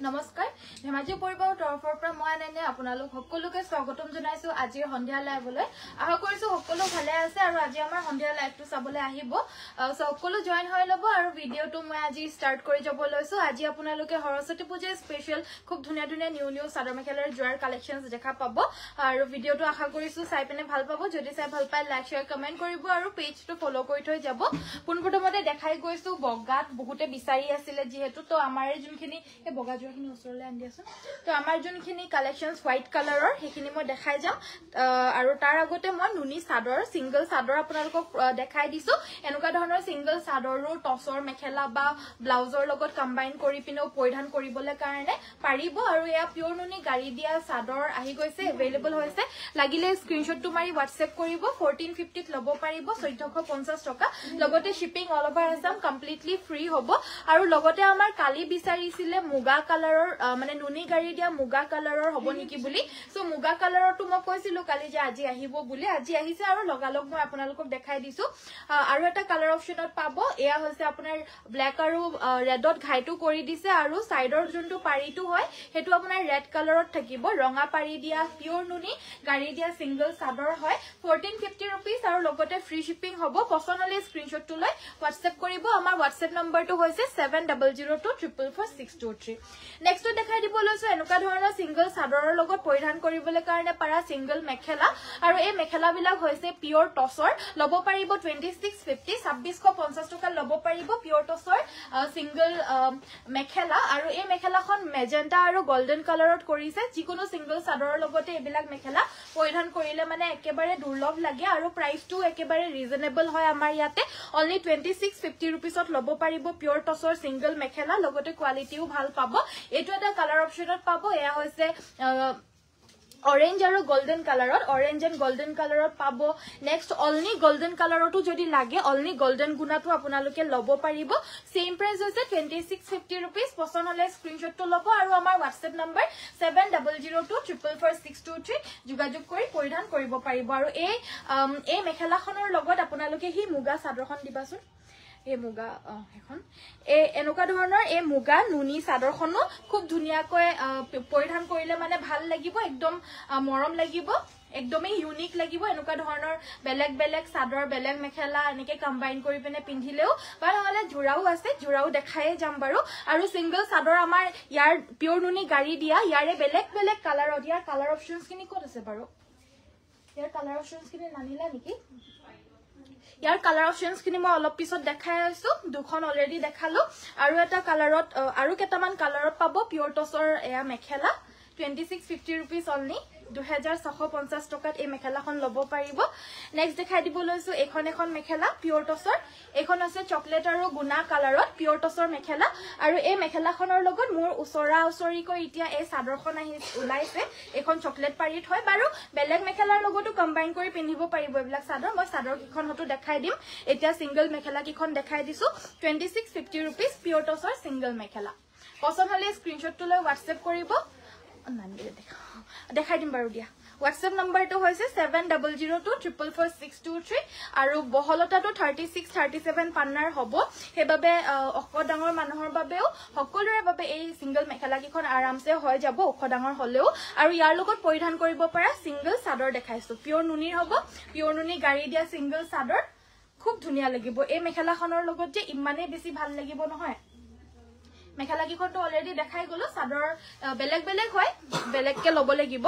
নমস্কাৰ ধেমাজি পৰিবাৰৰ তৰফৰ পৰা মই আনন্দ আপোনালোক সকলোকে স্বাগতম জনাইছো আজিৰ সন্ধিয়া লাইভলৈ আশা কৰিছো সকলো ভালে আছে আৰু আজি আমাৰ সন্ধিয়া লাইভটো চাবলৈ আহিব সকলো জয়েন হৈ লব আৰু ভিডিওটো মই আজি ষ্টাৰ্ট কৰি যাব লৈছো আজি আপোনালোকে সৰস্বতী পূজাৰ স্পেশাল খুব ধুনীয়া ধুনীয়া নিউ চাদৰ মেখেলাৰ জোৱাৰ কালেকশনছ দেখা পাব আৰু ভিডিওটো আশা কৰিছো চাই পিনে ভাল পাব যদি চাই ভাল পায় লাইক শেয়াৰ কমেন্ট কৰিব আৰু পেজটো ফলো কৰি থৈ যাব পুনপ্ৰথমতে দেখাই গৈছো বগাত বহুতে বিচাৰি আছিল যেহেতু তো আমাৰ যোনখিনি এই বগা জোৰখিনি ওচৰলৈ আনি দিয়াছো তো আমাৰ যোনখিনি কালেকশনছ হোৱাইট কালাৰৰ সেইখিনি মই দেখাই যাম আৰু তাৰ আগতে মই নুনি চাদৰ সিঙ্গল চাদৰ আপোনালোকক দেখাই দিছো এনেকুৱা ধৰণৰ সিঙ্গল চাদৰৰ টসৰ মেখেলা বা ব্লাউজৰ লগত কম্বাইন কৰি পিনেও পৰিধান কৰিবলৈ কাৰণে পাৰিব আৰু এয়া পিওৰ নুনি গাড়ী দিয়া চাদৰ আহি গৈছে এভেইলেবল হৈছে লাগিলে স্ক্ৰিনশ্বটটো মাৰি WhatsApp কৰিব 1450 ত ল'ব পাৰিব 1450 টকা লগতে shipping all over Assam completely free হ'ব আৰু লগতে আমাৰ কালি বিচাৰিছিলে মুগা কালাৰৰ মানে নুনি গাড়ী দিয়া মুগা কালাৰৰ হ'ব নেকি বুলি সো মুগা কালাৰটো মই কৈছিলো কালি যে আজি আহিব বুলি আজি আহিছে আৰু লগালগ মই আপোনালোকক দেখাই দিছো আৰু এটা কালাৰ অপচনত পাব এয়া হৈছে আপোনাৰ ব্ল্যাক আৰু ৰেডত ঘাইটো কৰি দিছে আৰু সাইডৰ যোনটো পাৰিটো হয় হেতু আপোনাৰ ৰেড কালাৰত থাকিব ৰঙা পাৰি দিয়া পিওৰ নুনি গাড়ী দিয়া সিঙ্গল চাদৰ হয় 1450 रुपीस আৰু লগতে ফ্ৰী শিপিং হ'ব পছন্দলে স্ক্ৰিনশ্বটটো লৈ WhatsApp কৰিব আমাৰ WhatsApp নম্বৰটো হৈছে 7002444623 নেক্সট দেখাই দিব লৈছো এনেকুৱা ধৰণৰ সিঙ্গল চাদৰৰ লগত পৰিধান কৰিবলৈ কাৰণে পাৰা সিঙ্গল মেখেলা আৰু এই মেখেলা বিলাক হৈছে পিওৰ টসৰ ল'ব পাৰিব 2650 2650 টকা ল'ব পাৰিব পিওৰ টসৰ সিঙ্গল মেখেলা আৰু এই মেখেলাখন মেজেন্টা আৰু গোল্ডেন কালাৰত কৰিছে যিকোনো সিঙ্গল চাদৰৰ লগতে এইবিলাক মেখেলা পৰিধান কৰিলে মানে একেবাৰে দুৰ্লভ লাগে আৰু প্ৰাইসটো একেবাৰে ৰিজনেবল হয় আমাৰ ইয়াতে অনলি 2650 रुपीसত ল'ব পাৰিব পিওৰ টসৰ সিঙ্গল মেখেলা লগতে কোৱালিটিও ভাল পাব এটো এটা কালাৰ অপচনত পাব এয়া হৈছে অৰেঞ্জ আৰু গোল্ডেন কালাৰত অৰেঞ্জ এন্ড গোল্ডেন কালাৰত পাব নেক্সট অনলি গোল্ডেন কালাৰটো যদি লাগে অনলি গোল্ডেন গুণাটো আপোনালোকে ল'ব পাৰিব সেম প্ৰাইস হৈছে 2650 रुपीस পছন্দ হলে স্ক্ৰিনশ্বটটো ল'ব আৰু আমাৰ WhatsApp নম্বৰ 7002444623 যোগাযোগ কৰি পৰিধান কৰিব পাৰিব আৰু এই মেখেলাখনৰ লগত আপোনালোকে হি মুগা চাদৰখন দিবাচোন এই মুগা এখন এনেকুৱা ধৰণৰ এই মুগা নুনি চাদৰখনো খুব ধুনিয়াকৈ পৰিধান কৰিলে মানে ভাল লাগিব একদম মৰম লাগিব একদমই ইউনিক লাগিব এনেকুৱা ধৰণৰ বেলেগ বেলেগ চাদৰ বেলেগ মেখেলা এনেকে কম্বাইন কৰি পিনে পিন্ধিলেও বা নহলে জোৰাও আছে জোৰাও দেখাই যাম বাৰু আৰু সিঙ্গল চাদৰ আমাৰ ইয়াৰ পিওৰ নুনি গাড়ী দিয়া ইয়াৰে বেলেগ বেলেগ কালাৰত ইয়াৰ কালাৰ অপচনছ কিনি ক'ত আছে বাৰু ইয়াৰ কালাৰ অপচনছ কিনি নানিলা নেকি ইয়াৰ কালাৰ অপচনছ কিনি মই অলপ পিছত দেখাই আছো দুখন অলৰেডি দেখালো আৰু এটা কালাৰত আৰু কেটামান কালাৰত পাব পিওৰ টসৰ এয়া মেখেলা 2650 रुपीस অনলি 2650 টকাত এই মেখেলাখন ল'ব পাৰিব নেক্সট দেখাই দিব লৈছো এখন মেখেলা পিওৰ টসৰ এখন আছে চকলেট আৰু গুনা কালাৰত পিওৰ টসৰ মেখেলা আৰু এই মেখেলাখনৰ লগত মোৰ ওচৰা ওচৰিকৈ এতিয়া এই চাদৰখন আহি ওলাইছে এখন চকলেট পাৰিত হয় বাৰু বেলেগ মেখেলাৰ লগতো কম্বাইন কৰি পিন্ধিব পাৰিব এইবিলাক চাদৰ মই চাদৰ কিখন হটো দেখাই দিম এতিয়া সিঙ্গল মেখেলা কিখন দেখাই দিছো 2650 रुपीस পিওৰ টসৰ সিঙ্গল মেখেলা পছন্দ হলে স্ক্ৰিনশ্বটটো লৈ WhatsApp কৰিব দেখাই দিম বাৰু দিয়া WhatsApp নম্বৰটো হৈছে 7002444623 আৰু বহলতাটো 36 37 পান্নাৰ হ'ব হেবাবে অকডাঙৰ মানুহৰ বাবেও সকলোৰে বাবে এই সিঙ্গল মেখেলা কিখন আৰামসে হৈ যাব অকডাঙৰ হলেও আৰু ইয়াৰ লগত পৰিধান কৰিব পৰা সিঙ্গল চাদৰ দেখাইছো পিওৰ নুনিৰ হ'ব পিওৰ নুনি গাড়ী দিয়া সিঙ্গল চাদৰ খুব ধুনিয়া লাগিব এই মেখেলাখনৰ লগত যে ইমানে বেছি ভাল লাগিব নহয় মেখেলা কিখনটো অলৰেডি দেখাই গলো চাদৰ বেলেগ বেলেগ হয় বেলেগকে ল'ব লাগিব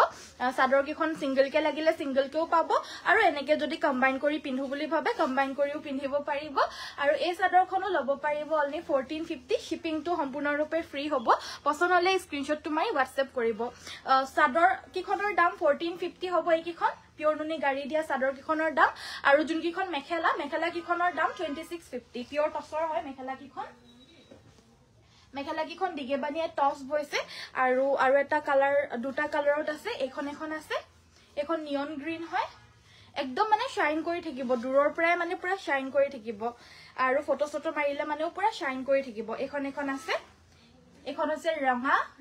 চাদৰ কিখন সিঙ্গল কে লাগিলে সিঙ্গল কেও পাব আৰু এনেকে যদি কম্বাইন কৰি পিন্ধু বুলি ভাবে কম্বাইন কৰিও পিন্ধিব পাৰিব আৰু এই চাদৰখনো ল'ব পাৰিব অনলি 1450 শিপিংটো সম্পূৰ্ণৰূপে ফ্ৰী হ'ব পছন্দ হলে স্ক্ৰিনশ্বটটো মাৰি WhatsApp কৰিব চাদৰ কিখনৰ দাম 1450 হ'ব এই কিখন পিওৰ নুনি গাড়ী দিয়া চাদৰ কিখনৰ দাম আৰু যোন কিখন মেখেলা কিখনৰ দাম 2650 পিওৰ টসৰ হয় মেখেলা কিখন দিগেবানিয়ে টস বৈছে আৰু এটা কালাৰ দুটা কালাৰত আছে এখন আছে এখন নিয়ন গ্ৰীন হয় একদম মানে শাইন কৰি থাকিব দূৰৰ পৰাই মানে পুৰা শাইন কৰি থাকিব আৰু ফটো মাৰিলে মানেও পুৰা শাইন কৰি থাকিব এখন আছে এখন হৈছে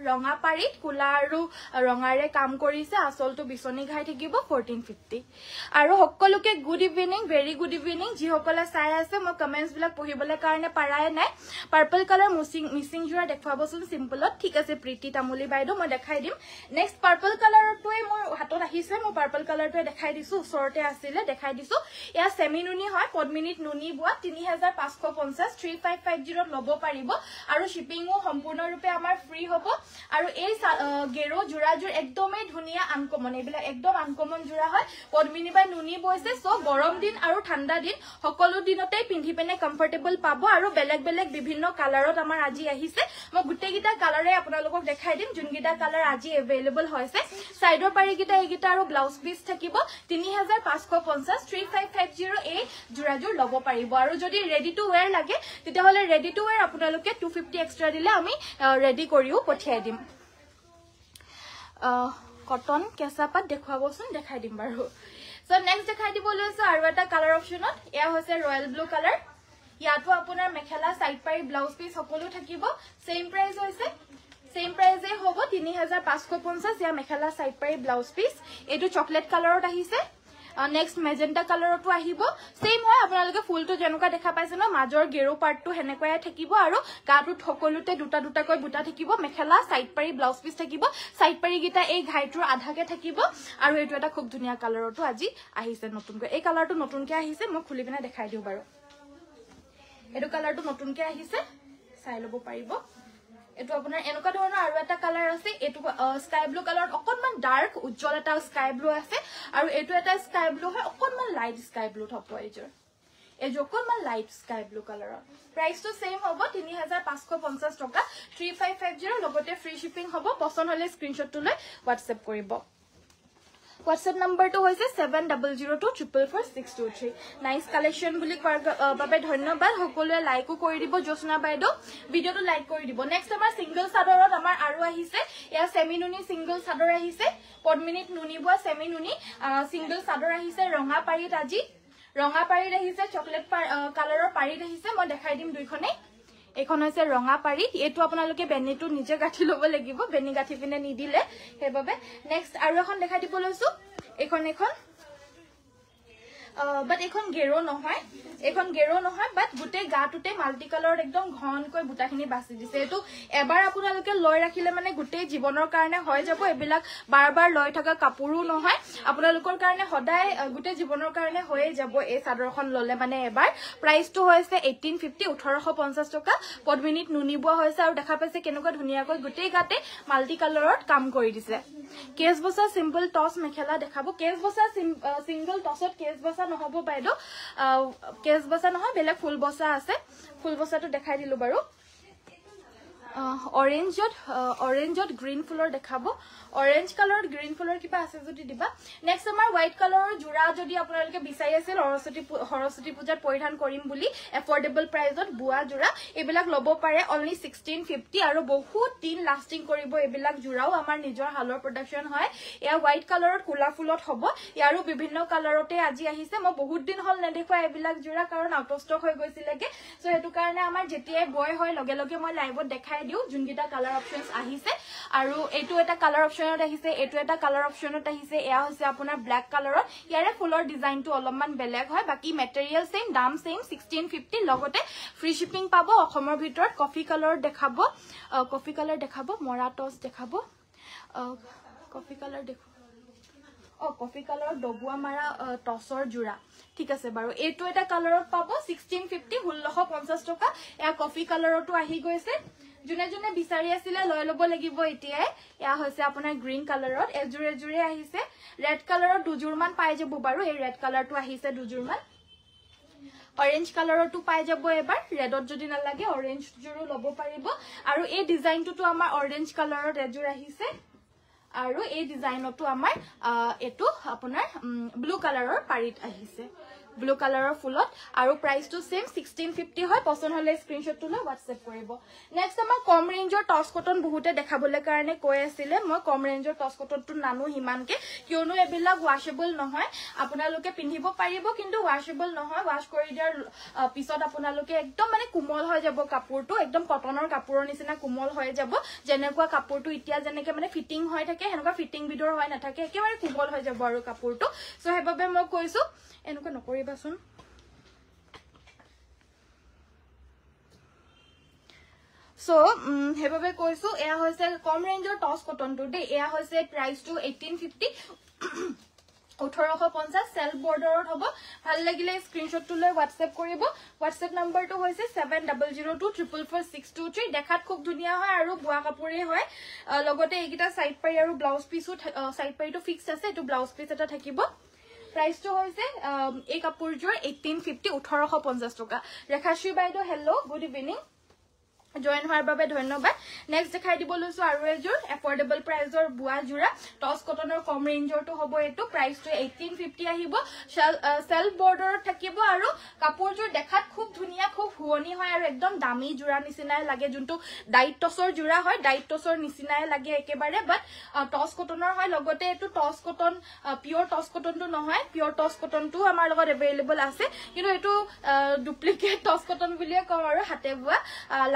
ৰঙা পাৰিত কুলা আৰু ৰঙাৰে কাম কৰিছে আসলটো বিচনি ঘাই থাকিব 1450 আৰু সকলোকে good evening very good evening যি সকলে চাই আছে মই কমেন্টস বিলাক পঢ়িবলৈ কাৰণে পাৰাই নাই পাৰ্পল কালাৰ মিসিং জোৰা দেখাবচোন সিম্পলত ঠিক আছে প্ৰীতি তামুলি বাইদেউ মই দেখাই দিম নেক্সট পাৰ্পল কালাৰটোৱে মোৰ হাতত আহিছে মই পাৰ্পল কালাৰটোৱে দেখাই দিছো ওচৰতে আছিল দেখাই দিছো ইয়া সেমি নুনি হয় পদ্মিনীত নুনি বুৱা 3550 3550 লব পাৰিব আৰু শিপিংও সম্পূৰ্ণৰূপে আমাৰ ফ্ৰী হ'ব আৰু এই গেৰো জোৰাজোৰ একদমই ধুনিয়া আনকমন এইবিলাক একদম আনকমন জোৰা হয় পদ্মিনী বাই নুনি বৈছে সো গৰম দিন আৰু ঠাণ্ডা দিন সকলো দিনতে পিন্ধি পেনে কমফৰ্টেবল পাব আৰু বেলেগ বেলেগ বিভিন্ন কালাৰত আমাৰ আজি আহিছে মই গুটেগিটা কালাৰে আপোনালোকক দেখাই দিম যোনগিটা কালাৰ আজি এভেইলেবল হৈছে সাইডৰ পাৰিগিটা এইগিটা আৰু ব্লাউজ পিস থাকিব 3550 3550 এই জোৰাজোৰ লব পাৰিব আৰু যদি ৰেডি টু ওয়্যাৰ লাগে তেতিয়াহলে ৰেডি টু ওয়্যাৰ আপোনালোকে 250 এক্সট্ৰা দিলে আমি ৰেডি কৰিও পঠিয়াই দিম কটন কেঁচাপাত দেখাবচোন দেখাই দিম বাৰু সো নেক্সট দেখাই দিব লৈছো আৰু এটা কালাৰ অপচনত এয়া হৈছে ৰয়েল ব্লু কালাৰ ইয়াতো আপোনাৰ মেখেলা সাইড পাৰি ব্লাউজ পিস সকলো থাকিব সেম প্ৰাইস হৈছে সেম প্ৰাইসে হ'ব 3550 ইয়া মেখেলা সাইড পাৰি ব্লাউজ পিস এটো চকলেট কালাৰত আহিছে নেক্সট মেজেন্টা কালাৰটো আহিব সেম হয় আপোনালোকে ফুলটো যেনেকুৱা দেখা পাইছে ন মাজৰ গেৰো পাৰ্টটো হেনেকৈ থাকিব আৰু গাটোত সকলোতে দুটা দুটাকৈ বুটা থাকিব মেখেলা সাইড পাৰি ব্লাউজ পিস থাকিব সাইড পাৰি গিটা এই ঘাইটোৰ আধাকে থাকিব আৰু এটো এটা খুব ধুনিয়া কালাৰটো আজি আহিছে নতুনকৈ এই কালাৰটো নতুনকৈ আহিছে মই খুলি পিনে দেখাই দিও বাৰু এটো কালাৰটো নতুনকৈ আহিছে চাই লব পাৰিব এটো আপোনাৰ এনেকুৱা ধৰণৰ আৰু এটা কালাৰ আছে এটো স্কাই ব্লু কালাৰত অকনমান ডাৰ্ক উজ্জ্বল এটা স্কাই ব্লু আছে আৰু এটো এটা স্কাই ব্লু হয় অকনমান লাইট স্কাই ব্লু থপ এজৰ এজো অকনমান লাইট স্কাই ব্লু কালাৰৰ প্ৰাইসটো সেম হ'ব 3550 টকা 3550 লগতে ফ্ৰী শিপিং হ'ব পছন্দ হলে স্ক্ৰিনশ্বটটো লৈ WhatsApp কৰিব WhatsApp number to hoise 7002444623 nice collection বুলি বাবে ধন্যবাদ সকলোৱে লাইকও কৰি দিব জোসনা বাইদো ভিডিওটো লাইক কৰি দিব নেক্সট আমাৰ সিঙ্গল সাদৰত আমাৰ আৰু আহিছে ইয়া সেমি নুনি সিঙ্গল সাদৰ আহিছে পদ্মিনীত নুনি বুৱা সেমি নুনি সিঙ্গল সাদৰ আহিছে ৰঙা পাৰিত আজি ৰঙা পাৰিত আহিছে চকলেট কালাৰৰ পাৰিত আহিছে মই দেখাই দিম দুইখনে এখন হৈছে ৰঙা পাৰি এটো আপোনালোকে বেনিটো নিজে গাঠি লব লাগিব বেনি গাঠি পিনে নিদিলে হেবাবে নেক্সট আৰু এখন দেখাই দিব লৈছো এখন বাট এখন গেৰো নহয় বাট গুটে গাটুতে মাল্টি কালাৰ একদম ঘনকৈ বুটাখিনি বাছি দিছে এটো এবাৰ আপোনালোকে লৈ ৰাখিলে মানে গুটে জীৱনৰ কাৰণে হৈ যাব এবিলাক বাৰবাৰ লৈ থকা কাপোৰো নহয় আপোনালোকৰ কাৰণে সদায় গুটে জীৱনৰ কাৰণে হৈ যাব এই সাদৰখন ললে মানে এবাৰ প্ৰাইসটো হৈছে 1850 1850 টকা পদ্মিনীত নুনি বুৱা হৈছে আৰু দেখা পাইছে কেনেকুৱা ধুনিয়াকৈ গুটে গাতে মাল্টি কালাৰত কাম কৰি দিছে কেস বসা সিম্পল টস মেখেলা দেখাবো কেস বসা সিঙ্গল টসত কেস বসা নহব বাইদো কেস বসা নহয় বেলেগ ফুল বসা আছে ফুল বসাটো দেখাই দিলো বাৰু অৰেঞ্জত গ্ৰীন ফুলৰ দেখাবো অৰেঞ্জ কালাৰত গ্ৰীন ফুলৰ কিবা আছে যদি দিবা নেক্সট আমাৰ হোৱাইট কালাৰৰ জোৰা যদি আপোনালোকে বিচাৰি আছিল সৰস্বতী পূজাত পৰিধান কৰিম বুলি এফৰ্ডেবল প্ৰাইসত বুৱা জোৰা এবিলাক লব পাৰে অনলি 1650 আৰু বহুত দিন লাস্টিং কৰিব এবিলাক জোৰাও আমাৰ নিজৰ হালৰ প্ৰডাকশন হয় এয়া হোৱাইট কালাৰত কুলা ফুলত হ'ব ইয়াৰো বিভিন্ন কালাৰতে আজি আহিছে মই বহুত দিন হল নেদেখা এবিলাক জোৰা কাৰণ আউট অফ ষ্টক হৈ গৈছিলেগে সো হেতু কাৰণে আমাৰ যেতিয়াই বয় হয় লগে লগে মই লাইভত দেখাই দিও যোনগিটা কালাৰ অপচনস আহিছে আৰু এটো এটা কালাৰ অপচনত আহিছে এটো এটা কালাৰ অপচনত আহিছে এয়া হৈছে আপোনাৰ ব্ল্যাক কালাৰত ইয়াৰে ফুলৰ ডিজাইনটো অলপমান বেলেগ হয় বাকি মেটেৰিয়েল সেম দাম সেম 1650 লগতে ফ্ৰী শিপিং পাব অসমৰ ভিতৰত কফি কালাৰ দেখাব মৰা টস দেখাব কফি কালাৰ দেখো কফি কালাৰ ডবুৱা মাৰা টসৰ জোৰা ঠিক আছে বাৰু এটো এটা কালাৰত পাব 1650 1650 টকা এয়া কফি কালাৰটো আহি গৈছে জুনে জুনে বিচাৰি আছিল লৈ লব লাগিব এতিয়াই এয়া হৈছে আপোনাৰ গ্ৰীন কালাৰত এজুৰে আহিছে ৰেড কালাৰত দুজুৰ মান পাই যাব বাৰু এই ৰেড কালাৰটো আহিছে দুজুৰ মান অৰেঞ্জ কালাৰটো পাই যাব এবাৰ ৰেডত যদি না লাগে অৰেঞ্জ জুৰো লব পাৰিব আৰু এই ডিজাইনটো আমাৰ অৰেঞ্জ কালাৰত এজুৰ আহিছে আৰু এই ডিজাইনটো আমাৰ এটো আপোনাৰ ব্লু কালাৰৰ পাৰিত আহিছে ব্লু কালাৰৰ ফুলত আৰু প্ৰাইসটো সেম 1650 হয় পছন্দ হলে স্ক্ৰিনশ্বটটো লৈ WhatsApp কৰিব নেক্সট আমাৰ কম ৰেঞ্জৰ টছ কটন বহুতে দেখাবলৈ কাৰণে কৈ আছিলে মই কম ৰেঞ্জৰ টছ কটনটো নানো হিমানকে কিয়নো এবিলাক ওয়াশেবল নহয় আপোনালোকে পিন্ধিব পাৰিব কিন্তু ওয়াশেবল নহয় ওয়াশ কৰি দিয়াৰ পিছত আপোনালোকে একদম মানে কোমল হৈ যাব কাপোৰটো একদম কটনৰ কাপোৰৰ নিচিনা কোমল হৈ যাব যেনেকুৱা কাপোৰটো ইতিয়া যেনেকে মানে ফিটিং হৈ থাকে হেনকা ফিটিং বিদৰ হৈ নাথাকে একেবাৰে কোমল হৈ যাব আৰু কাপোৰটো সো হেবাবে মই কৈছো এনেকুৱা নকৰিবাচোন So, হেবাবে কৈছো এয়া হৈছে কম ৰেঞ্জৰ টছ কটনটো দে এয়া হৈছে প্ৰাইসটো 1850 1850 সেলফ বৰ্ডাৰত হ'ব ভাল লাগিলে স্ক্ৰিনশ্বটটো লৈ WhatsApp কৰিব WhatsApp নাম্বাৰটো হৈছে 7002444623 দেখাত খুব ধুনিয়া হয় আৰু বুৱা কাপোৰে হয় লগতে এইকিটা সাইড পাই আৰু ব্লাউজ পিসও সাইড পাইটো ফিক্স আছে এটো ব্লাউজ পিস এটা থাকিব प्राइस तो होइसे এই কাপোৰজোৰ 1850 1850 টকা ৰেখাশ্ৰী বাইদেউ হেল্ল গুড ইভিনিং জয়েন হোৱাৰ বাবে ধন্যবাদ নেক্সট দেখাই দিব লৈছো আৰু এজোৰ এফৰ্ডেবল প্ৰাইজৰ বুৱা জোৰা টছ কটনৰ কম ৰেঞ্জৰটো হ'ব এটো প্ৰাইসটো 1850 আহিব সেলফ বৰ্ডাৰত থাকিব আৰু কাপোৰজোৰ দেখাত খুব ধুনিয়া খুব হুৱনি হয় আৰু একদম দামী জোৰা নিচিনাই লাগে যোনটো ডাইট টছৰ জোৰা হয় ডাইট টছৰ নিচিনাই লাগে একেবাৰে বাট টছ কটনৰ হয় লগতে এটো টছ কটন পিওৰ টছ কটনটো নহয় পিওৰ টছ কটনটো আমাৰ লগত এভেইলেবল আছে কিন্তু এটো ডুপ্লিকেট টছ কটন বুলিয়ে কওঁ আৰু হাতে বুৱা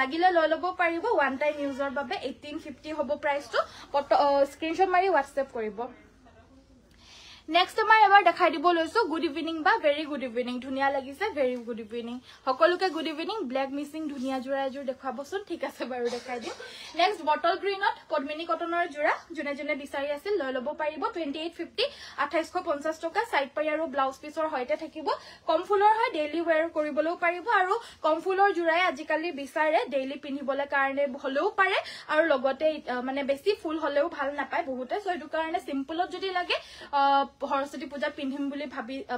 লাগিলে লৈ লব পাৰিব ওয়ান টাইম ইউজৰ বাবে 1850 হ'ব প্ৰাইসটো স্ক্ৰিনশ্বট মাৰি WhatsApp কৰিব नेक्स्ट আমাৰ এবাৰ দেখাই দিব লৈছো গুড ইভিনিং বা ভেৰি গুড ইভিনিং ধুনিয়া লাগিছে ভেৰি গুড ইভিনিং সকলোকে গুড ইভিনিং ব্ল্যাক মিসিং ধুনিয়া জোৰা এজোৰ দেখাবচোন ঠিক আছে বাৰু দেখাই দিম নেক্সট বটল গ্ৰীনত পদ্মিনী কটনৰ জোৰা জুনে জুনে বিচাৰি আছিল লৈ লব পাৰিব 2850 2850 টকা সাইড পাই আৰু ব্লাউজ পিসৰ হয়তে থাকিব কম ফুলৰ হয় ডেইলি ওয়্যাৰ কৰিবলৈও পাৰিব আৰু কম ফুলৰ জোৰাই আজিকালি বিচাৰে ডেইলি পিন্ধিবলৈ কাৰণে হলেও পাৰে আৰু লগতে মানে বেছি ফুল হলেও ভাল নাপায় বহুতে সো এটো কাৰণে সিম্পলত যদি লাগে সৰস্বতী পূজা পিন্ধিম বুলি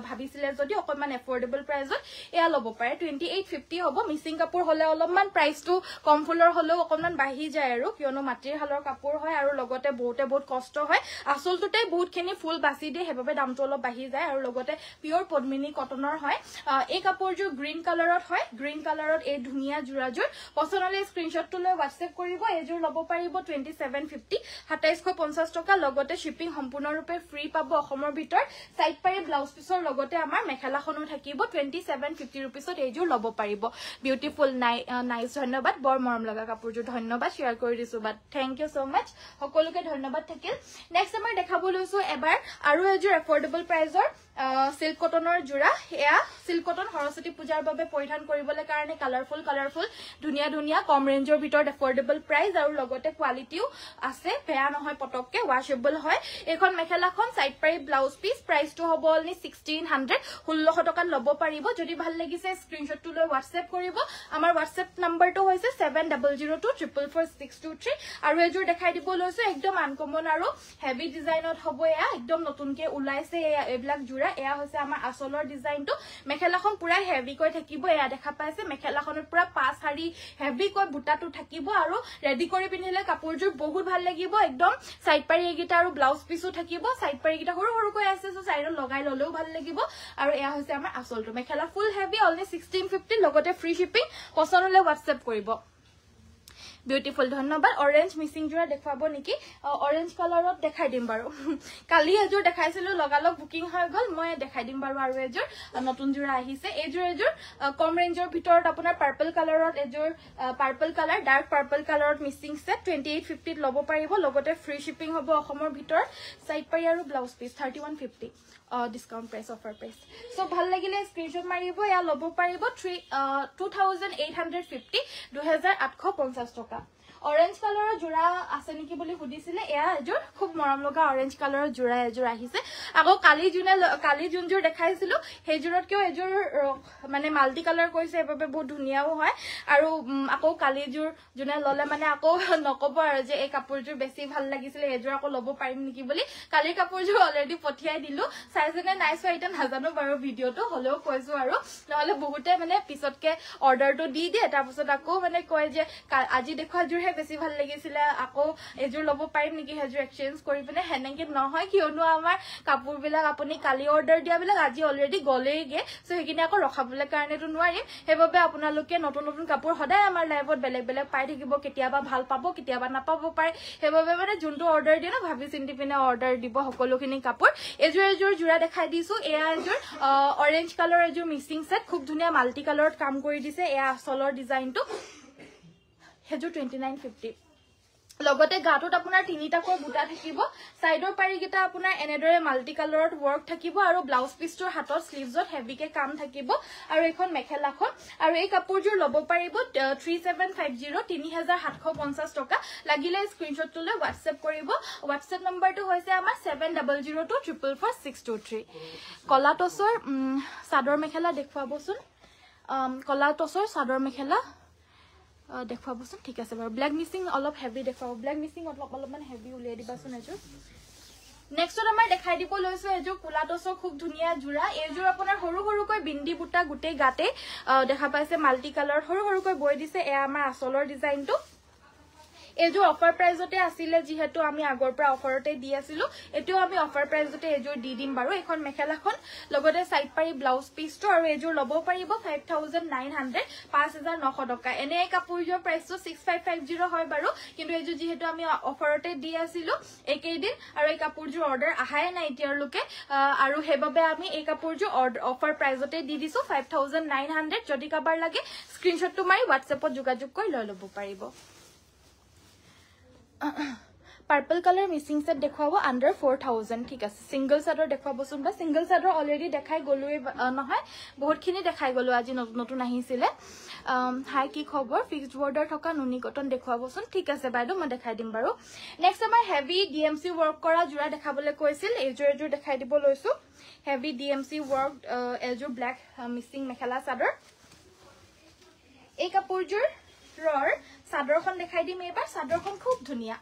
ভাবিছিলে যদি অকমান এফৰ্ডেবল প্ৰাইজত এয়া লব পাৰে 2850 হ'ব মিসিং কাপোৰ হলে অলপমান প্ৰাইসটো কম ফুলৰ হলেও অকমান বাঢ়ি যায় আৰু কিয়নো মাটিৰ হালৰ কাপোৰ হয় আৰু লগতে বহুত কষ্ট হয় আসলটোতে বহুতখিনি ফুল বাছি দিয়ে হেবাবে দামটো অলপ বাঢ়ি যায় আৰু লগতে পিওৰ পদ্মিনী কটনৰ হয় এই কাপোৰজোৰ গ্ৰীন কালাৰত হয় গ্ৰীন কালাৰত এই ধুনিয়া জোৰাজোৰ পছন্দলে স্ক্ৰিনশ্বটটো লৈ WhatsApp কৰিব এজোৰ লব পাৰিব 2750 2750 টকা লগতে শিপিং সম্পূৰ্ণৰূপে ফ্ৰী পাব অসমৰ ভিতৰ সাইড পাই ব্লাউজ পিসৰ লগতে আমাৰ মেখেলাখনো থাকিব 2750 रुपीसত এইজোৰ লব পাৰিব বিউটিফুল নাইস ধন্যবাদ বৰ মৰম লগা কাপোৰজোৰ ধন্যবাদ শেয়াৰ কৰি দিছো বাট থ্যাংক ইউ সো মাচ সকলোকে ধন্যবাদ থাকিল নেক্সট আমাৰ দেখাব লৈছো এবাৰ আৰু এজোৰ এফৰ্ডেবল প্ৰাইজৰ সিল্ক কটনৰ জোৰা এয়া সিল্ক কটন সৰস্বতী পূজাৰ বাবে পৰিধান কৰিবলৈ কাৰণে কালাৰফুল ধুনিয়া কম ৰেঞ্জৰ ভিতৰত এফৰ্ডেবল প্ৰাইস আৰু লগতে কোৱালিটিও আছে বেয়া নহয় পটককে ওয়াশেবল হয় এখন মেখেলাখন সাইড পাই ব্লাউজ পিস প্ৰাইসটো হ'ব অনলি 1600 1600 টকা লব পাৰিব যদি ভাল লাগিছে স্ক্ৰিনশ্বটটো লৈ WhatsApp কৰিব আমাৰ WhatsApp নাম্বাৰটো হৈছে 7002444623 আৰু এজোৰ দেখাই দিব লৈছো একদম আনকমন আৰু হেভি ডিজাইনত হ'ব এয়া একদম নতুনকে ওলাইছে এবিলাক জোৰা এয়া হৈছে আমাৰ আসলৰ ডিজাইনটো মেখেলাখন পুৰা হেভি কৈ থাকিব এয়া দেখা পাইছে মেখেলাখনত পুৰা পাঁচ হাৰি হেভি কৈ বুটাটো থাকিব আৰু ৰেডি কৰি পিন্ধিলে কাপোৰজোৰ বহুত ভাল লাগিব একদম সাইড পাৰি এগিটা আৰু ব্লাউজ পিসও থাকিব সাইড পাৰি এগিটা সৰু কৈ আছে সো সাইডত লগাই ললেও ভাল লাগিব আৰু এয়া হৈছে আমাৰ আসলটো মেখেলা ফুল হেভি অনলি 1650 লগতে ফ্ৰী শিপিং পছন্দ হলে WhatsApp কৰিব বিউটিফুল ধন্যবাদ অৰেঞ্জ মিসিং জোৰা দেখাবো নেকি অৰেঞ্জ কালাৰত দেখাই দিম বাৰু কালি এজোৰ দেখাইছিলো লগালগ বুকিং হৈ গল মই দেখাই দিম বাৰু আৰু এজোৰ নতুন জোৰা আহিছে এজোৰ কম ৰেঞ্জৰ ভিতৰত আপোনাৰ পাৰ্পল কালাৰত এজোৰ পাৰ্পল কালাৰ ডাৰ্ক পাৰ্পল কালাৰত মিসিং সেট 2850 লব পাৰিব লগতে ফ্ৰী শিপিং হ'ব অসমৰ ভিতৰত সাইড পাই আৰু blouse piece 3150 discount price offer price so ভাল লাগিলে স্ক্ৰিনশ্বট মাৰিব এয়া লব পাৰিব 2850 2850 টকা অৰেঞ্জ কালাৰৰ জোৰা আছে নেকি বুলি সুধিছিলে এয়া এজোৰ খুব মৰম লগা অৰেঞ্জ কালাৰৰ জোৰা এজোৰ আহিছে আকৌ কালি যোনজোৰ দেখাইছিলো হেজোৰতকেও এজোৰ মানে মাল্টি কালাৰ কৈছে এবাবে বহুত ধুনিয়াও হয় আৰু আকৌ কালি জোৰ জুনে ললে মানে আকৌ নকব আৰু যে এই কাপোৰজোৰ বেছি ভাল লাগিছিলে এজোৰ আকৌ লব পাৰিম নেকি বুলি কালি কাপোৰজোৰ অলৰেডি পঠিয়াই দিলো চাইজনে নাইছো এটা নাজানো বাৰু ভিডিওটো হলেও কৈছো আৰু নহলে বহুতে মানে পিছতকে অৰ্ডাৰটো দি দিয়ে তাৰ পিছত আকৌ মানে কয় যে আজি দেখুৱা জোৰ এইযোৰহে বেছি ভাল লাগিছিলে আকৌ এইযোৰ ল'ব পাৰিম নেকি সেইযোৰ এক্সচেঞ্জ কৰি পিনে হেনেকে নহয় কিয়নো আমাৰ কাপোৰবিলাক আপুনি কালি অৰ্ডাৰ দিয়াবিলাক আজি অলৰেডি গলেইগে সো সেইখিনি আকৌ ৰখাবলৈ কাৰণেতো নোৱাৰিম সেইবাবে আপোনালোকে নতুন নতুন কাপোৰ সদায় আমাৰ লাইভত বেলেগ বেলেগ পাই থাকিব কেতিয়াবা ভাল পাব কেতিয়াবা নাপাব পাৰে সেইবাবে মানে যোনটো অৰ্ডাৰ দিয়ে না ভাবি চিন্তি পিনে অৰ্ডাৰ দিব সকলোখিনি কাপোৰ এযোৰ জোৰা দেখাই দিছো এয়া এযোৰ অৰেঞ্জ কালাৰ এযোৰ মিক্সিং সেট খুব ধুনীয়া মাল্টি কালাৰত কাম কৰি দিছে এয়া আচলৰ ডিজাইনটো হেজুৰ 2950 লগতে গাটোত আপোনাৰ তিনিটাকৈ বুটা থাকিব সাইডৰ পাৰিকেটা আপোনাৰ এনেদৰে মাল্টি কালাৰত ওয়াৰ্ক থাকিব আৰু ব্লাউজ পিছটোৰ হাতত স্লিভছত হেভিকে কাম থাকিব আৰু এখন মেখেলাখন আৰু এই কাপোৰযোৰ ল'ব পাৰিব 3750 3750 টকা লাগিলে স্ক্ৰিনশ্বটলৈ WhatsApp কৰিব WhatsApp নম্বৰটো হৈছে আমাৰ 7002444623 কলা টছৰ সাদৰ মেখেলা দেখুৱাবচোন কলা টছৰ সাদৰ মেখেলা দেখুৱাবচোন ঠিক আছে বাৰু ব্ল্যাক মিক্সিং অলপ হেভি দেখুৱাব ব্ল্যাক মিক্সিং অলপমান হেভি উলিয়াই দিবাচোন এযোৰ নেক্সট আমাৰ দেখাই দিব লৈছো এযোৰ কোলা টছৰ খুব ধুনীয়া জোৰা এযোৰ আপোনাৰ সৰু সৰুকৈ বিন্দি বুটা গুটেই গাতে দেখা পাইছে মাল্টি কালাৰ সৰু সৰুকৈ বৈ দিছে এয়া আমাৰ আচলৰ ডিজাইনটো এযোৰ অফাৰ প্ৰাইজতে আছিল যেহেতু আমি আগৰ পৰা অফাৰতে দি আছিলো এটো আমি অফাৰ প্ৰাইজতে এযোৰ দি দিম বাৰু এখন মেখেলাখন লগতে সাইড পাৰি ব্লাউজ পিছটো আৰু এযোৰ ল'ব পাৰিব 5900 5900 টকা এনে কাপোৰযোৰ প্ৰাইসটো 6550 হয় বাৰু কিন্তু এযোৰ যেহেতু আমি অফাৰতে দি আছিলো একেদিন আৰু এই কাপোৰযোৰ অৰ্ডাৰ আহাই নাই এতিয়ালৈকে আৰু হেবাবে আমি এই কাপোৰযোৰ অফাৰ প্ৰাইজতে দি দিছো 5900 যদি কাবাৰ লাগে স্ক্ৰিনশ্বটটো মাৰি WhatsAppত যোগাযোগ কৰি লৈ ল'ব পাৰিব পাৰ্পল কালাৰ মিক্সিং সেট দেখাবো আন্ডাৰ 4000 ঠিক আছে সিঙ্গল সাইডৰ দেখাবচোন বা সিঙ্গল সাইডৰ অলৰেডি দেখাই গলোই নহয় বহুতখিনি দেখাই গলো আজি নতুন আহিছিলে হাই কি খবৰ ফিক্সড বৰ্ডাৰ থকা নুনি কটন দেখাবচোন ঠিক আছে বাইদেউ মই দেখাই দিম বাৰু নেক্সট আমাৰ হেভি ডিএমসি ওয়াৰ্ক কৰা জোৰা দেখাবলৈ কৈছিল এযোৰ দেখাই দিব লৈছো হেভি ডিএমসি ওয়াৰ্ক এযোৰ ব্ল্যাক মিক্সিং মেখেলা চাদৰ এই কাপোৰযোৰ ৰৰ চাদৰখন দেখাই দিম এবাৰ চাদৰখন খুব ধুনীয়া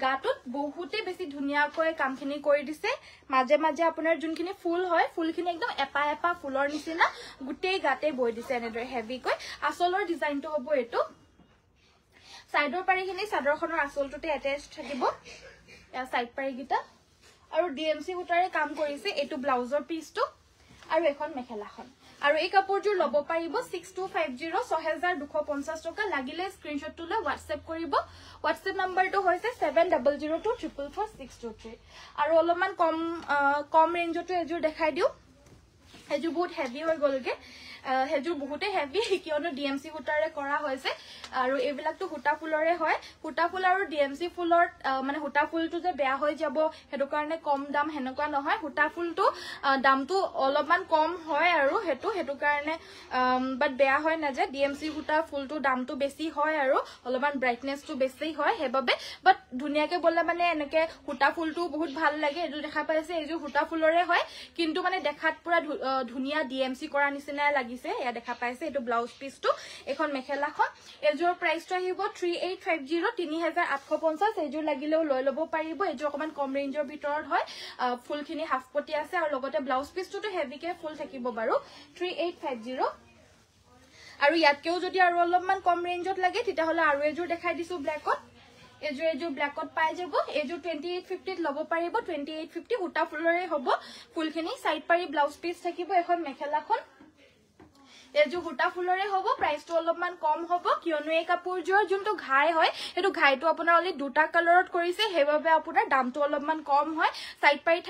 গাটোত বহুতে বেছি ধুনীয়াকৈ কামখিনি কৰি দিছে মাজে মাজে আপোনাৰ যোনখিনি ফুল হয় ফুলখিনি একদম এপা এপা ফুলৰ নিচিনা গুটেই গাতে বৈ দিছে এনেদৰে হেভিকৈ আচলৰ ডিজাইনটো হ'ব এটো সাইডৰ পাৰিখিনি চাদৰখনৰ আচলটোতে এটাচ থাকিব এ সাইড পাৰিগিটা আৰু ডিএমসি বুটাৰে কাম কৰিছে এটো ব্লাউজৰ পিছটো আৰু এখন মেখেলাখন আৰু এই কাপোৰযোৰ ল'ব পাৰিব 6250 6250 টকা লাগিলে স্ক্ৰিনশ্বটলৈ WhatsApp কৰিব WhatsApp নম্বৰটো হৈছে 7002444623 আৰু অলপমান কম ৰেঞ্জটো এযোৰ দেখাই দিও এযোৰ বহুত হেভি হৈ গলগে হেজুৰ বহুতে হেভি কিয়নো ডিএমসি ফুটাৰে কৰা হৈছে আৰু এইবিলাকটো হুটা ফুলৰে হয় হুটা ফুল আৰু ডিএমসি ফুলৰ মানে হুটা ফুলটো যে বেয়া হৈ যাব হেতু কাৰণে কম দাম হেনকুৱা নহয় হুটা ফুলটো দামটো অলপমান কম হয় আৰু হেতু কাৰণে বাট বেয়া হয় না যে ডিএমসি হুটা ফুলটো দামটো বেছি হয় আৰু অলপমান ব্ৰাইটনেসটো বেছি হয় হেবাবে বাট ধুনিয়াকে বললে মানে এনেকে হুটা ফুলটো বহুত ভাল লাগে এটো দেখা পাইছে এযোৰ হুটা ফুলৰে হয় কিন্তু মানে দেখাত পুৰা ধুনিয়া ডিএমসি কৰা নিচিনা লাগি এয়া দেখা পাইছে এটো ব্লাউজ পিছটো এখন মেখেলাখন এযোৰ প্ৰাইসটো আহিব 3850 3850 এযোৰ লাগিলেও লৈ ল'ব পাৰিব এযোৰ অকমান কম ৰেঞ্জৰ ভিতৰত হয় ফুলখিনি হাফ পটি আছে আৰু লগতে ব্লাউজ পিছটো হেভিকে ফুল থাকিব বাৰু 3850 আৰু ইয়াতকেও যদি আৰু অলপমান কম ৰেঞ্জত লাগে তেতিয়া হলে আৰু এযোৰ দেখাই দিছো ব্ল্যাকত এযোৰ ব্ল্যাকত পাই যাব এযোৰ 2850 ল'ব পাৰিব 2850 হুটা ফুলৰে হ'ব ফুলখিনি সাইড পাৰি ব্লাউজ পিছ থাকিব এখন মেখেলাখন এযোৰ হুটা ফুলৰে হ'ব প্ৰাইসটো অলপমান কম হ'ব কিয়নো এই কাপোৰযোৰ যোনটো ঘাই হয় এটো ঘাইটো আপোনাৰ অলি দুটা কালাৰত কৰিছে হেবাবে আপোনাৰ দামটো অলপমান কম হয় সাইড পাৰি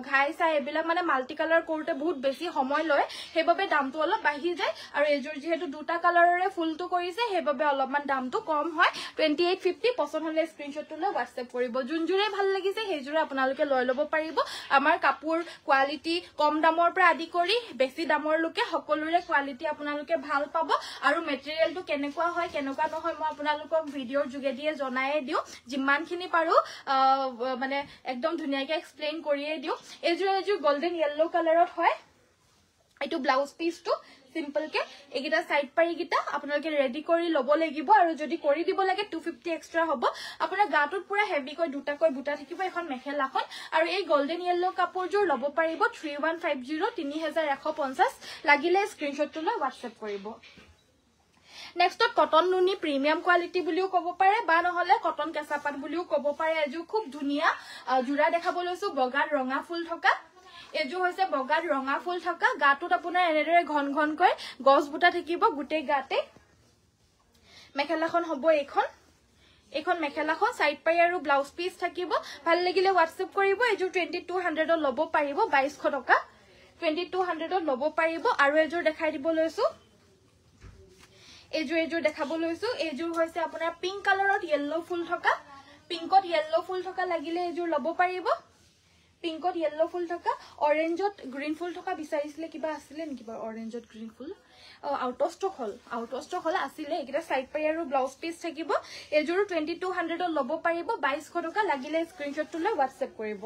ঘাই চাই এবিলাক মানে মাল্টি কালাৰ কৰোতে বহুত বেছি সময় লয় হেবাবে দামটো অলপ বাঢ়ি যায় আৰু এযোৰ যেহেতু দুটা কালাৰৰে ফুলটো কৰিছে হেবাবে অলপমান দামটো কম হয় 2850 পছন্দ হলে স্ক্ৰিনশ্বটলৈ WhatsApp কৰিব যোনজোৰে ভাল লাগিছে হেজোৰে আপোনালোকে লৈ ল'ব পাৰিব আমাৰ কাপোৰ কোৱালিটি কম দামৰ পৰা আদি কৰি বেছি দামৰ লকে সকলোৰে কোৱালিটি আপোনালোকে ভাল পাব আৰু মেটেৰিয়েলটো কেনেকুৱা হয় কেনেকুৱা নহয় মই আপোনালোকক ভিডিঅ'ৰ যোগেদিয়ে জনায়ে দিও যিমানখিনি পাৰো মানে একদম ধুনিয়াকে এক্সপ্লেইন কৰিয়ে দিও এযোৰ গোল্ডেন ইয়েলো কালাৰত হয় এটো ব্লাউজ পিছটো সিম্পল কে এগিটা সাইড পাৰি গিটা আপোনালোকে ৰেডি কৰি ল'ব লাগিব আৰু যদি কৰি দিব লাগে 250 এক্সট্ৰা হ'ব আপোনাৰ গাটোত পুৰা হেভি কৈ দুটাকৈ বুটা থাকিব এখন মেখেলাখন আৰু এই গোল্ডেন ইয়েলো কাপোৰযোৰ ল'ব পাৰিব 3150 3150 লাগিলে স্ক্ৰিনশ্বটলৈ WhatsApp কৰিব নেক্সটত কটন নুনি প্ৰিমিয়াম কোৱালিটি বুলিও ক'ব পাৰে বা নহলে কটন কেঁচাপাত বুলিও ক'ব পাৰে এযোৰ খুব ধুনীয়া জোৰা দেখাব লৈছো বগাত ৰঙা ফুল থকা এযোৰ হৈছে বগাত ৰঙা ফুল থকা গাটোত আপোনাৰ এনেদৰে ঘন ঘনকৈ গছ বুটা থাকিব গুটেই গাতে মেখেলাখন হ'ব এইখন মেখেলাখন সাইড পাই আৰু ব্লাউজ পিস থাকিব ভাল লাগিলে WhatsApp কৰিব এযোৰ 2200 ত ল'ব পাৰিব 2200 টকা 2200 ত ল'ব পাৰিব আৰু এযোৰ দেখাই দিব লৈছো এযোৰ দেখাব লৈছো এযোৰ হৈছে আপোনাৰ পিংক কালাৰত ইয়েলো ফুল থকা পিংকত ইয়েলো ফুল থকা লাগিলে এযোৰ ল'ব পাৰিব পিংকত ইয়েলো ফুল থকা অৰেঞ্জত গ্ৰীন ফুল থকা বিচাৰিছিলে কিবা আছিল নেকি বা অৰেঞ্জত green full out of stock হল আছিল একিটা সাইড পাই আৰু ব্লাউজ পিস থাকিব এযোৰ 2200 ত ল'ব পাৰিব 2200 টকা লাগিলে স্ক্ৰিনশ্বটটো লৈ WhatsApp কৰিব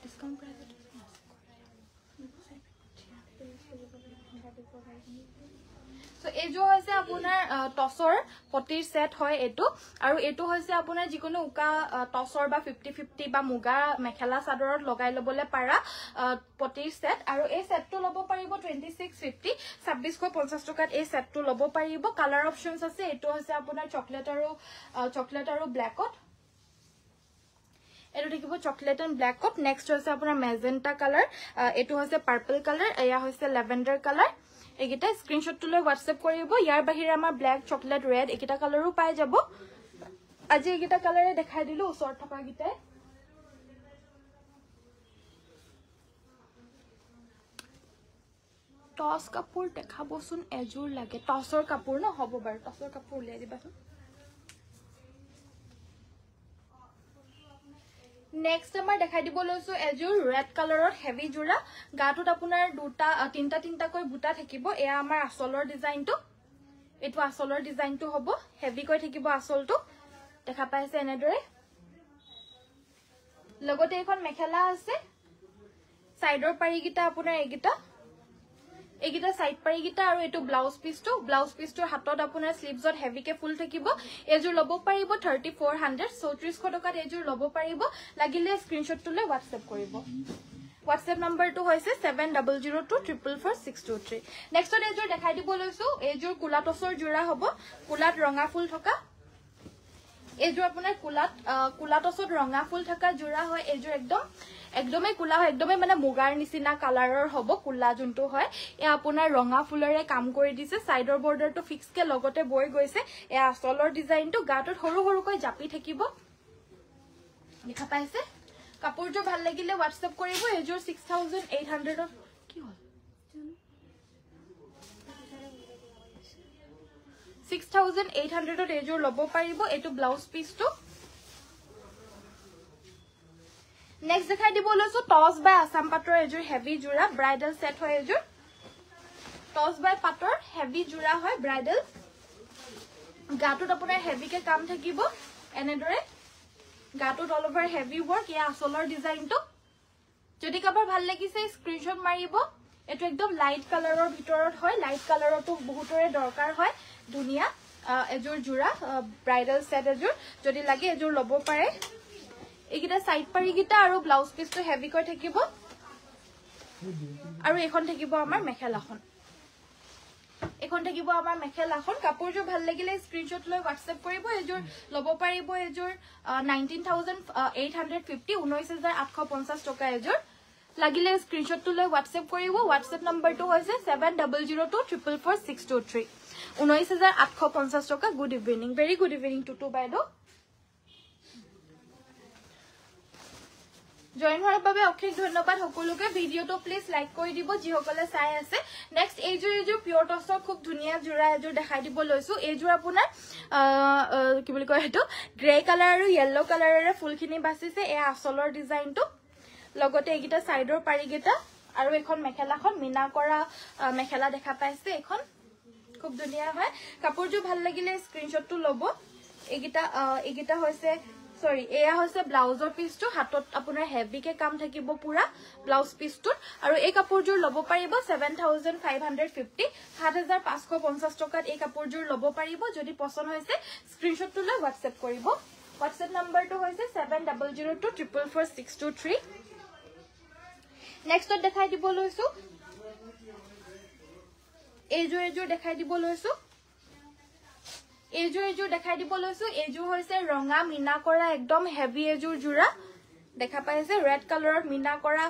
ডিসকাউন্ট প্ৰাইস সো এযোৰ হৈছে আপোনাৰ টসৰ পটিৰ সেট হয় এটো আৰু এটো হৈছে আপোনাৰ যিকোনো উকা টসৰ বা 50-50 বা মুগা মেখেলা চাদৰত লগাই লবলে পাৰা পটিৰ সেট আৰু এই সেটটো ল'ব পাৰিব 2650 2650 টকাত এই সেটটো ল'ব পাৰিব কালাৰ অপচনস আছে এটো হৈছে আপোনাৰ চকলেট আৰু ব্ল্যাকত এটো দেখিব চকলেট এন্ড ব্ল্যাকত নেক্সট হৈছে আপোনাৰ মেজেন্টা কালাৰ এটো হৈছে পাৰ্পল কালাৰ এয়া হৈছে লেভেন্ডাৰ কালাৰ এগিটা স্ক্ৰিনশ্বটটো লৈ WhatsApp কৰিব ইয়াৰ বাহিৰে আমাৰ ব্ল্যাক চকলেট ৰেড একিটা কালাৰো পাই যাব আজি একিটা কালাৰে দেখাই দিলো ওচৰত থকা গিটাই টস কাপোৰ দেখাবচোন এযোৰ লাগে টসৰ কাপোৰ ন হ'ব বাৰু টসৰ কাপোৰ উলিয়াই দিবাচোন নেক্সট আমাৰ দেখাই দিব লৈছো এযোৰ ৰেড কালাৰত হেভি জোৰা গাটোত আপোনাৰ দুটা তিনটা কৈ বুটা থাকিব এয়া আমাৰ আসলৰ ডিজাইনটো এটো আসলৰ ডিজাইনটো হ'ব হেভি কৈ থাকিব আসলটো দেখা পাইছে এনেদৰে লগতে এখন মেখেলা আছে সাইডৰ পাৰিগিটা আপোনাৰ এগিটা সাইড পাৰিগিটা আৰু এটো ব্লাউজ পিসটোৰ হাতত আপোনাৰ স্লিভছত হেভিকে ফুল থাকিব এযোৰ ল'ব পাৰিব 3400 3400 টকাত এযোৰ ল'ব পাৰিব লাগিলে স্ক্ৰিনশ্বটটো লৈ WhatsApp কৰিব WhatsApp নম্বৰটো হৈছে 7002444623 নেক্সট এযোৰ দেখাই দিব লৈছো এযোৰ কুলাটছৰ জোৰা হ'ব কুলাত ৰঙা ফুল থকা এযোৰ আপোনাৰ কুলাটছত ৰঙা ফুল থকা জোৰা হয় এযোৰ একদমই কুলা হয় একদমই মানে মুগাৰ নিচিনা কালাৰৰ হ'ব কুলা যোনটো হয় এ আপোনাৰ ৰঙা ফুলৰে কাম কৰি দিছে সাইডৰ বৰ্ডাৰটো ফিক্স কে লগতে বৈ গৈছে এ আসলৰ ডিজাইনটো গাটোত সৰু জাপি থাকিব দেখা পাইছে কাপোৰটো ভাল লাগিলে WhatsApp কৰিব এযোৰ 6800 কি হ'ল 6800 এযোৰ ল'ব পাৰিব এটো ব্লাউজ পিসটো নেক্সট দেখাই দিব লৈছো টস বাই আসাম পাটৰ এযোৰ হেভি জোৰা ব্ৰাইডাল সেট হয় এযোৰ টস বাই পাটৰ হেভি জোৰা হয় ব্ৰাইডাল গাটোত আপোনাৰ হেভিকে কাম থাকিব এনেদৰে গাটোত অল ওভাৰ হেভি ওয়াৰ্ক ইয়া আসলৰ ডিজাইনটো যদি কাবাৰ ভাল লাগিছে স্ক্ৰিনশ্বট মাৰিব এটো একদম লাইট কালাৰৰ ভিতৰত হয় লাইট কালাৰটো বহুতৰে দৰকাৰ হয় ধুনিয়া এযোৰ জোৰা ব্ৰাইডাল সেট এযোৰ যদি লাগে এযোৰ ল'ব পাৰে এগিটা সাইড পাৰিগিটা আৰু ব্লাউজ পিসটো হেভি কৈ থাকিব আৰু এখন থাকিব আমাৰ মেখেলাখন কাপোৰযোৰ ভাল লাগিলে স্ক্ৰিনশ্বট লৈ WhatsApp কৰিব এযোৰ ল'ব পাৰিব এযোৰ 19850 19850 টকা এযোৰ লাগিলে স্ক্ৰিনশ্বটটো লৈ WhatsApp কৰিব WhatsApp নম্বৰটো হৈছে 7002444623 19850 টকা good evening very good evening Tutu বাইদেউ জয়েন হোৱাৰ বাবে অশেষ ধন্যবাদ সকলোকে ভিডিওটো প্লিজ লাইক কৰি দিব যিসকলে চাই আছে নেক্সট এযোৰ পিওৰ টসৰ খুব ধুনিয়া জোৰা এযোৰ দেখাই দিব লৈছো এযোৰ আপোনাৰ কি বুলি কয় হেতু গ্ৰে কালাৰ আৰু ইয়েলো কালাৰেৰে ফুলখিনি বাছিছে এ আসলৰ ডিজাইনটো লগতে এগিটা সাইডৰ পাৰিগিটা আৰু এখন মেখেলাখন মিনা কৰা মেখেলা দেখা পাইছে এখন খুব ধুনিয়া হয় কাপোৰযোৰ ভাল লাগিলে স্ক্ৰিনশ্বটটো ল'ব এগিটা হৈছে সৰি এয়া হৈছে ব্লাউজৰ পিসটো হাতত আপোনাৰ হেভিকে কাম থাকিব পুৰা ব্লাউজ পিসটোত আৰু এই কাপোৰযোৰ ল'ব পাৰিব 7550 7550 টকাত এই কাপোৰযোৰ ল'ব পাৰিব যদি পছন্দ হৈছে স্ক্ৰিনশ্বটটো লৈ WhatsApp কৰিব WhatsApp নাম্বাৰটো হৈছে 7002444623 নেক্সটত দেখাই দিব লৈছো এজোৰ দেখাই দিব লৈছো এজোৰ দেখাই দিব লৈছো এজোৰ হৈছে ৰঙা মিনা কৰা একদম হেভি এজোৰ জোৰা দেখা পাইছে ৰেড কালাৰত মিনা কৰা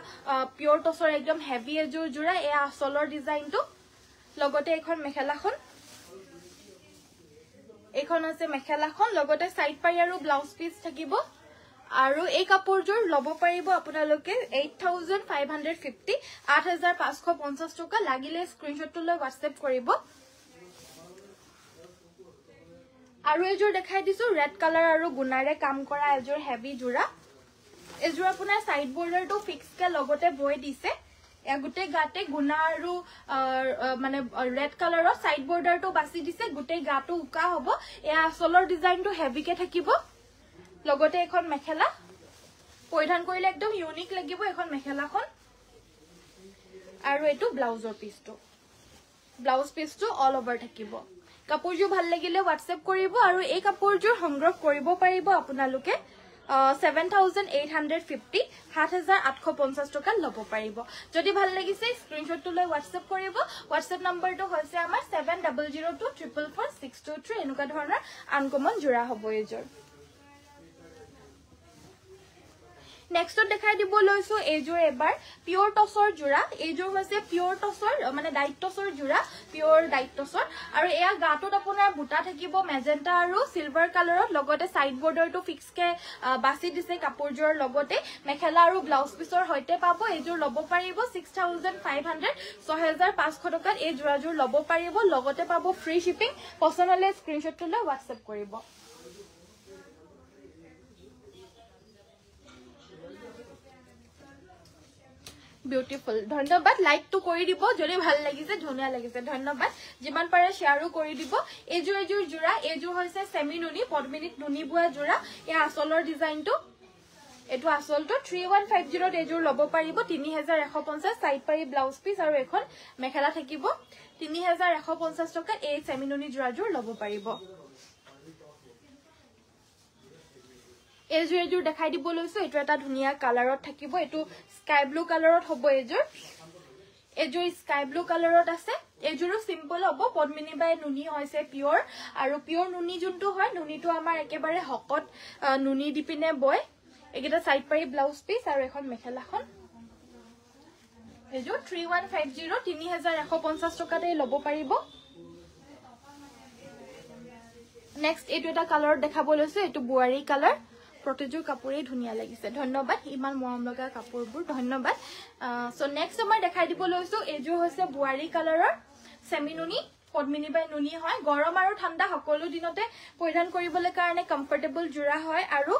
পিওৰ টছৰ একদম হেভি এজোৰ জোৰা এ আসলৰ ডিজাইনটো লগতে এখন মেখেলাখন এখন আছে মেখেলাখন লগতে সাইড পাই আৰু ব্লাউজ পিস থাকিব আৰু এই কাপোৰজোৰ লব পাৰিব আপোনালোকে 8550 8550 টকা লাগিলে স্ক্ৰিনশ্বটটো লৈ WhatsApp কৰিব আৰু এজোৰ দেখাই দিছো ৰেড কালাৰ আৰু গুণাৰে কাম কৰা এজোৰ হেভি জোৰা এজোৰ আপোনাৰ সাইড বৰ্ডাৰটো ফিক্স কে লগতে বৈ দিছে গুটে গাতে গুণা আৰু মানে ৰেড কালাৰৰ সাইড বৰ্ডাৰটো বাছি দিছে গুটে গাটো উকা হ'ব এ আসলৰ ডিজাইনটো হেভি কে থাকিব লগতে এখন মেখেলা পৰিধান কৰিলে একদম ইউনিক লাগিব এখন মেখেলাখন আৰু এটো ব্লাউজৰ পিসটো অল ওভাৰ থাকিব কাপোৰজোৰ ভাল লাগিলে WhatsApp কৰিব আৰু এই কাপোৰজোৰ সংগ্ৰহ কৰিব পাৰিব আপোনালোকে 7850 7850 টকা লব পাৰিব যদি ভাল লাগিছে স্ক্ৰিনশ্বটটো লৈ WhatsApp কৰিব WhatsApp নাম্বাৰটো হৈছে আমাৰ 7002444623 এনেকুৱা ধৰণৰ আনকমন জোৰা হ'ব এজোৰ নেক্সটত দেখাই দিব লৈছো এজোৰ এবাৰ পিওৰ টছৰ জোৰা এজোৰ হৈছে পিওৰ টছৰ মানে ডাইট টছৰ জোৰা পিওৰ ডাইট টছৰ আৰু এয়া গাটোত আপোনাৰ বুটা থাকিব মেজেন্টা আৰু সিলভাৰ কালাৰত লগতে সাইড বৰ্ডাৰটো ফিক্স কে বাছি দিছে কাপোৰজোৰ লগতে মেখেলা আৰু ব্লাউজ পিসৰ হৈতে পাব এজোৰ লব পাৰিব 6500 6500 টকাত এই জোৰাজোৰ লব পাৰিব লগতে পাব ফ্ৰী শিপিং পছন্দ স্ক্ৰিনশ্বটটো লৈ WhatsApp কৰিব বিউটিফুল ধন্যবাদ লাইক টু কৰি দিব যদি ভাল লাগিছে ধুনিয়া লাগিছে ধন্যবাদ যিমান পাৰে শেয়াৰো কৰি দিব এজোৰ জোৰা এজোৰ হৈছে সেমি নুনি পদ্মিনীত নুনি বুৱা জোৰা এ আসলৰ ডিজাইনটো এটো আসলটো 3150 এজোৰ লব পাৰিব 3150 সাইড পাৰি ব্লাউজ পিস আৰু এখন মেখেলা থাকিব 3150 টকা এই সেমি নুনি জোৰাজোৰ লব পাৰিব এজোৰ দেখাই দিব লৈছো এটো এটা ধুনিয়া কালাৰত থাকিব এটো স্কাই ব্লু কালাৰত হ'ব এজোৰ স্কাই ব্লু কালাৰত আছে এজোৰো সিম্পল হ'ব পদ্মিনী বাই নুনি হৈছে পিওৰ আৰু পিওৰ নুনি যোনটো হয় নুনিটো আমাৰ একেবাৰে হকত নুনি দিপিনে বয় একেটা সাইড পাৰি ব্লাউজ পিস আৰু এখন মেখেলাখন এজোৰ 3150 3150 টকাতে লব পাৰিব নেক্সট এটো এটা কালাৰত দেখাব লৈছো এটো বুৱাৰী কালাৰ প্ৰতিজোৰ কাপোৰে ধুনিয়া লাগিছে ধন্যবাদ ইমান মৰম লগা কাপোৰবোৰ ধন্যবাদ সো নেক্সট আমাৰ দেখাই দিব লৈছো এজোৰ হৈছে বুৱাৰী কালাৰৰ সেমি নুনি পদ্মিনী বাই নুনি হয় গৰম আৰু ঠাণ্ডা সকলো দিনতে পৰিধান কৰিবলৈ কাৰণে কমফৰ্টেবল জোৰা হয় আৰু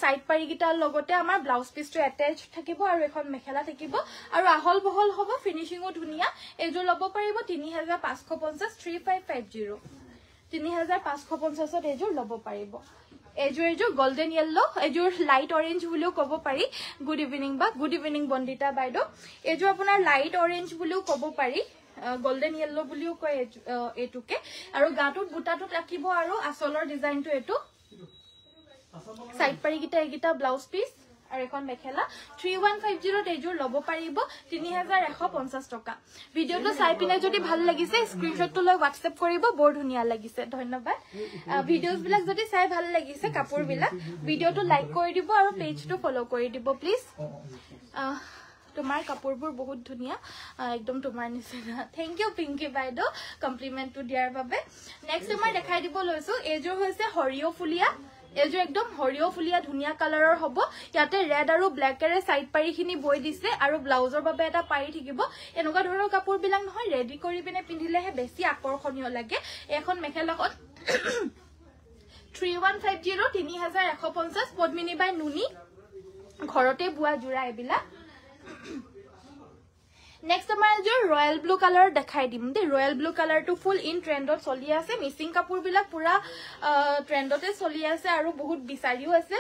সাইড পাৰি গিটাৰ লগতে আমাৰ ব্লাউজ পিসটো এটাচ থাকিব আৰু এখন মেখেলা থাকিব আৰু আহল বহল হ'ব ফিনিশিংও ধুনিয়া এজোৰ লব পাৰিব 3550 3550 3550 এজোৰ লব পাৰিব এজোৰ গোল্ডেন ইয়েলো এজোৰ লাইট অৰেঞ্জ বুলিও কব পাৰি গুড ইভিনিং বন্দিতা বাইদো এজোৰ আপোনাৰ লাইট অৰেঞ্জ বুলিও কব পাৰি গোল্ডেন ইয়েলো বুলিও কয় এটুকে আৰু গাটোত বুটাটোত ৰাখিব আৰু আসলৰ ডিজাইনটো এটো সাইড পাৰি গিটা ব্লাউজ পিস আৰু এখন মেখেলা 3150 এজোৰ লব পাৰিব 3150 টকা ভিডিওটো চাই পিনে যদি ভাল লাগিছে স্ক্ৰিনশ্বটটো লৈ WhatsApp কৰিব বৰ ধুনিয়া লাগিছে ধন্যবাদ ভিডিওস বিলাক যদি চাই ভাল লাগিছে কাপোৰ বিলাক ভিডিওটো লাইক কৰি দিব আৰু পেজটো ফলো কৰি দিব প্লিজ তোমাৰ কাপোৰবোৰ বহুত ধুনিয়া একদম তোমাৰ নিচিনা থ্যাংক ইউ পিংকি বাইদো কমপ্লিমেন্টটো দিয়াৰ বাবে নেক্সট আমাৰ দেখাই দিব লৈছো এজোৰ হৈছে হৰিও ফুলিয়া এজোৰ একদম হৰিও ফুলিয়া ধুনিয়া কালাৰৰ হ'ব ইয়াতে ৰেড আৰু ব্ল্যাকেৰে সাইড পাৰিখিনি বৈ দিছে আৰু ব্লাউজৰ বাবে এটা পাৰি থাকিব এনেকুৱা ধৰণৰ কাপোৰ বিলাক নহয় ৰেডি কৰি পিনে পিন্ধিলেহে বেছি আকৰ্ষণীয় লাগে এখন মেখেলাখন 3150 3150 পদ্মিনী বাই নুনি ঘৰতে বুৱা জোৰা এবিলা নেক্সট আমাৰ এযোৰ ৰয়েল ব্লু কালাৰ দেখাই দিম দেই ৰয়েল ব্লু কালাৰটো ফুল ইন ট্ৰেণ্ডত চলি আছে মিচিং কাপোৰবিলাক পুৰা ট্ৰেণ্ডতে চলি আছে আৰু বহুত বিচাৰিও আছে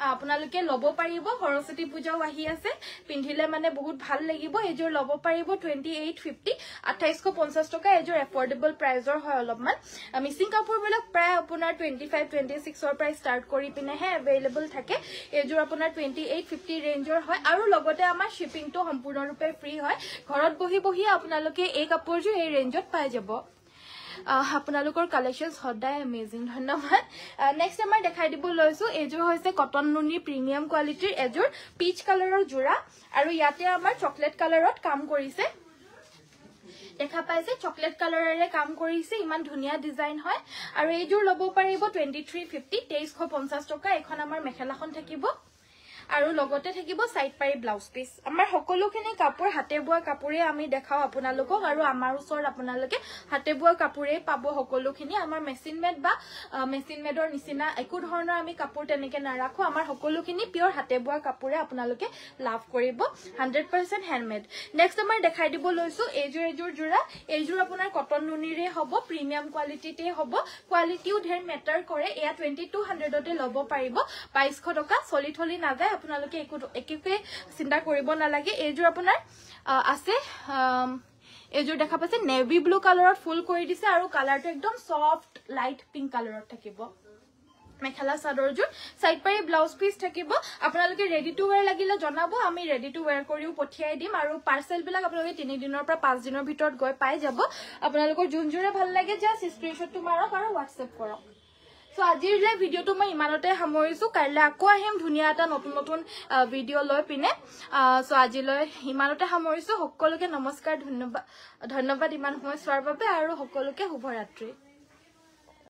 আপোনালোকে ল'ব পাৰিব সৰস্বতী পূজাও আহি আছে পিন্ধিলে মানে বহুত ভাল লাগিব এযোৰ ল'ব পাৰিব 2850 2850 টকা এযোৰ এফৰ্ডেবল প্ৰাইজৰ হয় অলপমান মিচিং কাপোৰবিলাক প্ৰায় আপোনাৰ 25 26 ৰ পৰা ষ্টাৰ্ট কৰি পিনেহে এভেইলেবল থাকে এযোৰ আপোনাৰ 2850 ৰেঞ্জৰ হয় আৰু লগতে আমাৰ শিপিংটো সম্পূৰ্ণৰূপে ফ্ৰী হয় ঘৰত বহি বহি আপোনালোকে এই কাপোৰযোৰ এই ৰেঞ্জত পাই যাব আপোনালোকৰ কালেকশনস সদায় এমেজিং ধন্যবাদ নেক্সট আমাৰ দেখাই দিব লৈছো এযোৰ হৈছে কটন নুনি প্ৰিমিয়াম কোৱালিটিৰ এযোৰ পিচ কালাৰৰ জোৰা আৰু ইয়াতে আমাৰ চকলেট কালাৰত কাম কৰিছে দেখা পাইছে চকলেট কালাৰেৰে কাম কৰিছে ইমান ধুনীয়া ডিজাইন হয় আৰু এইযোৰ ল'ব পাৰিব 2350 2350 টকা এখন আমাৰ মেখেলাখন থাকিব আৰু লগতে থাকিব সাইড পাৰি ব্লাউজ পিস আমাৰ সকলোখিনি কাপোৰ হাতে বোৱা কাপোৰে আমি দেখাও আপোনালোকক আৰু আমাৰ ওচৰত আপোনালোকে হাতে বোৱা কাপোৰে পাব সকলোখিনি আমাৰ মেচিন মেড বা মেচিন মেডৰ নিচিনা একো ধৰণৰ আমি কাপোৰ তেনেকে নাৰাখো আমাৰ সকলোখিনি পিয়ৰ হাতে বোৱা কাপোৰে আপোনালোকে লাভ কৰিব 100% হ্যান্ডমেড নেক্সট আমাৰ দেখাই দিব লৈছো এযোৰ জোৰা এইযোৰ আপোনাৰ কটন নুনিৰে হ'ব প্ৰিমিয়াম কোৱালিটিতে হ'ব কোৱালিটিও ধেৰ মেটাৰ কৰে এয়া 2200 তে ল'ব পাৰিব 2200 টকা চলি থলি নাযায় আপোনালোকে একোকে চিন্তা কৰিব নালাগে এইযোৰ আপোনাৰ আছে এইযোৰ দেখা পাইছে নেভি ব্লু কালাৰত ফুল কৰি দিছে আৰু কালাৰটো একদম সফট লাইট পিংক কালাৰত থাকিব মেখেলা চাদৰযোৰ সাইড পাৰি ব্লাউজ পিস থাকিব আপোনালোকে ৰেডি টু ওয়্যাৰ লাগিলে জনাব আমি ৰেডি টু ওয়্যাৰ কৰিও পঠিয়াই দিম আৰু পাৰ্সেল বিলাক আপোনালোকে 3 দিনৰ পৰা 5 দিনৰ ভিতৰত গৈ পাই যাব আপোনালোকৰ যোনজোৰে ভাল লাগে জাস্ট স্ক্ৰিনশ্বটটো মাৰক আৰু WhatsApp কৰক সো আজিৰ লে ভিডিওটো মই ইমানতে সামৰিছো কাইলে আকৌ আহিম ধুনিয়া এটা নতুন ভিডিও লৈ পিনে সো আজিলৈ ইমানতে সামৰিছো সকলোকে নমস্কাৰ ধন্যবাদ ইমান সময় চোৱাৰ বাবে আৰু সকলোকে শুভ ৰাত্ৰি